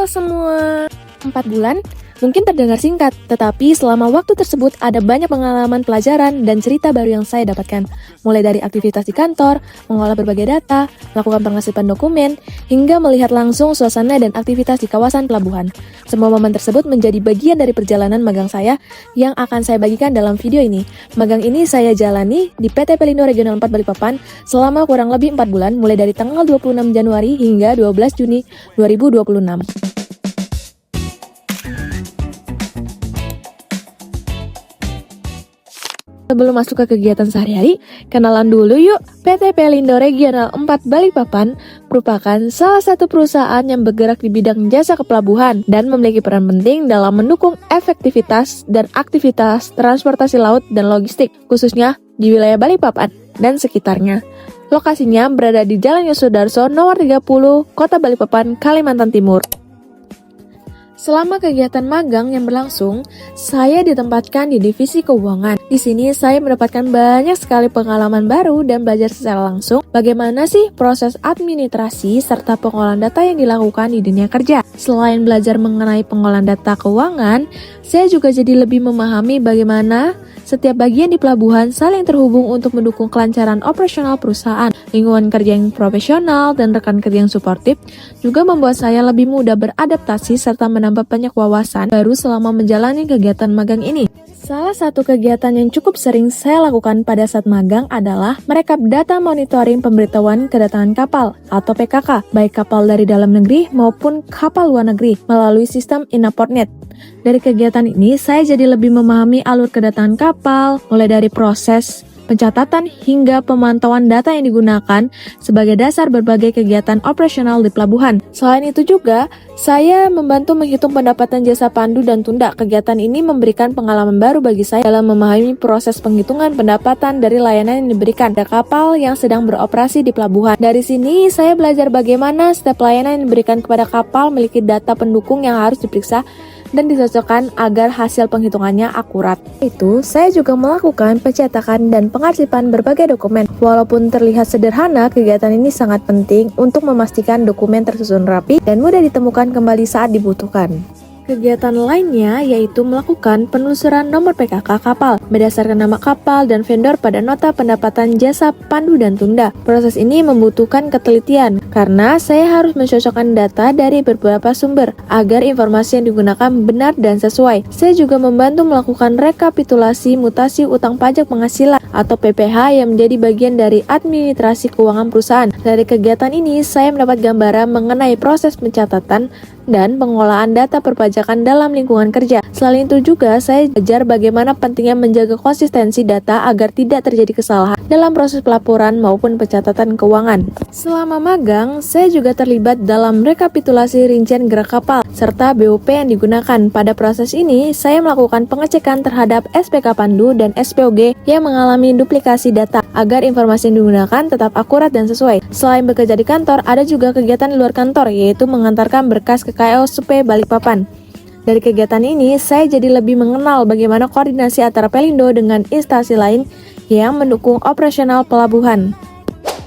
Halo semua. 4 bulan mungkin terdengar singkat, tetapi selama waktu tersebut ada banyak pengalaman pelajaran dan cerita baru yang saya dapatkan. Mulai dari aktivitas di kantor, mengolah berbagai data, melakukan pengasipan dokumen, hingga melihat langsung suasana dan aktivitas di kawasan pelabuhan. Semua momen tersebut menjadi bagian dari perjalanan magang saya yang akan saya bagikan dalam video ini. Magang ini saya jalani di PT Pelindo Regional 4 Balikpapan selama kurang lebih 4 bulan, mulai dari tanggal 26 Januari hingga 12 Juni 2026. Sebelum masuk ke kegiatan sehari-hari, kenalan dulu yuk. PT Pelindo Regional 4 Balikpapan merupakan salah satu perusahaan yang bergerak di bidang jasa kepelabuhan dan memiliki peran penting dalam mendukung efektivitas dan aktivitas transportasi laut dan logistik, khususnya di wilayah Balikpapan dan sekitarnya. Lokasinya berada di Jalan Yosudarso nomor 30, Kota Balikpapan, Kalimantan Timur. Selama kegiatan magang yang berlangsung, saya ditempatkan di divisi keuangan. Di sini saya mendapatkan banyak sekali pengalaman baru dan belajar secara langsung bagaimana sih proses administrasi serta pengolahan data yang dilakukan di dunia kerja. Selain belajar mengenai pengolahan data keuangan, saya juga jadi lebih memahami bagaimana setiap bagian di pelabuhan saling terhubung untuk mendukung kelancaran operasional perusahaan. Lingkungan kerja yang profesional dan rekan kerja yang suportif juga membuat saya lebih mudah beradaptasi serta menambah banyak wawasan baru selama menjalani kegiatan magang ini. Salah satu kegiatan yang cukup sering saya lakukan pada saat magang adalah merekap data monitoring pemberitahuan kedatangan kapal atau PKK, baik kapal dari dalam negeri maupun kapal luar negeri melalui sistem Inaportnet. Dari kegiatan ini, saya jadi lebih memahami alur kedatangan kapal, mulai dari proses pencatatan hingga pemantauan data yang digunakan sebagai dasar berbagai kegiatan operasional di pelabuhan. Selain itu juga, saya membantu menghitung pendapatan jasa pandu dan tunda. Kegiatan ini memberikan pengalaman baru bagi saya dalam memahami proses penghitungan pendapatan dari layanan yang diberikan pada kapal yang sedang beroperasi di pelabuhan. Dari sini, saya belajar bagaimana setiap layanan yang diberikan kepada kapal memiliki data pendukung yang harus diperiksa dan dicocokkan agar hasil penghitungannya akurat. Itu, saya juga melakukan pencetakan dan pengarsipan berbagai dokumen. Walaupun terlihat sederhana, kegiatan ini sangat penting untuk memastikan dokumen tersusun rapi dan mudah ditemukan kembali saat dibutuhkan. Kegiatan lainnya yaitu melakukan penelusuran nomor PKK kapal berdasarkan nama kapal dan vendor pada nota pendapatan jasa pandu dan tunda. Proses ini membutuhkan ketelitian karena saya harus mencocokkan data dari beberapa sumber agar informasi yang digunakan benar dan sesuai. Saya juga membantu melakukan rekapitulasi mutasi utang pajak penghasilan atau PPH yang menjadi bagian dari administrasi keuangan perusahaan. Dari kegiatan ini, saya mendapat gambaran mengenai proses pencatatan dan pengolahan data perpajakan dalam lingkungan kerja. Selain itu juga, saya belajar bagaimana pentingnya menjaga konsistensi data agar tidak terjadi kesalahan dalam proses pelaporan maupun pencatatan keuangan. Selama magang, saya juga terlibat dalam rekapitulasi rincian gerak kapal serta BOP yang digunakan. Pada proses ini, saya melakukan pengecekan terhadap SPK Pandu dan SPOG yang mengalami duplikasi data agar informasi yang digunakan tetap akurat dan sesuai. Selain bekerja di kantor, ada juga kegiatan di luar kantor, yaitu mengantarkan berkas ke KLSP Balikpapan. Dari kegiatan ini, saya jadi lebih mengenal bagaimana koordinasi antara Pelindo dengan instansi lain yang mendukung operasional pelabuhan.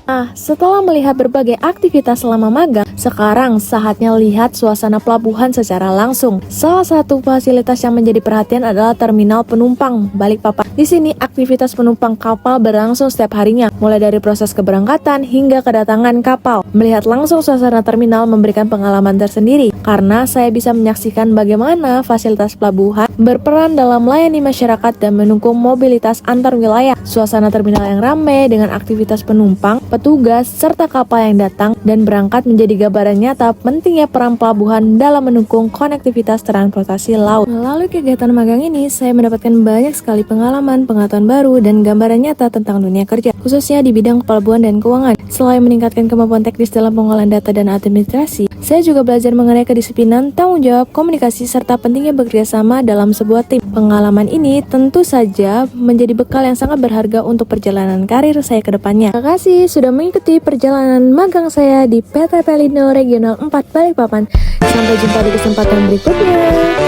Nah, setelah melihat berbagai aktivitas selama magang, sekarang saatnya lihat suasana pelabuhan secara langsung. Salah satu fasilitas yang menjadi perhatian adalah terminal penumpang Balikpapan. Di sini, aktivitas penumpang kapal berlangsung setiap harinya, mulai dari proses keberangkatan hingga kedatangan kapal. Melihat langsung suasana terminal memberikan pengalaman tersendiri, karena saya bisa menyaksikan bagaimana fasilitas pelabuhan berperan dalam melayani masyarakat dan mendukung mobilitas antar wilayah. Suasana terminal yang ramai dengan aktivitas penumpang, petugas, serta kapal yang datang dan berangkat menjadi gambaran nyata pentingnya peran pelabuhan dalam mendukung konektivitas transportasi laut. Melalui kegiatan magang ini, saya mendapatkan banyak sekali pengalaman, pengetahuan baru, dan gambaran nyata tentang dunia kerja, khususnya di bidang pelabuhan dan keuangan. Selain meningkatkan kemampuan teknis dalam pengolahan data dan administrasi, saya juga belajar mengenai kedisiplinan, tanggung jawab, komunikasi, serta pentingnya bekerjasama dalam sebuah tim. Pengalaman ini tentu saja menjadi bekal yang sangat berharga untuk perjalanan karir saya ke depannya. Terima kasih sudah mengikuti perjalanan magang saya di PT Pelindo Regional 4 Balikpapan. Sampai jumpa di kesempatan berikutnya.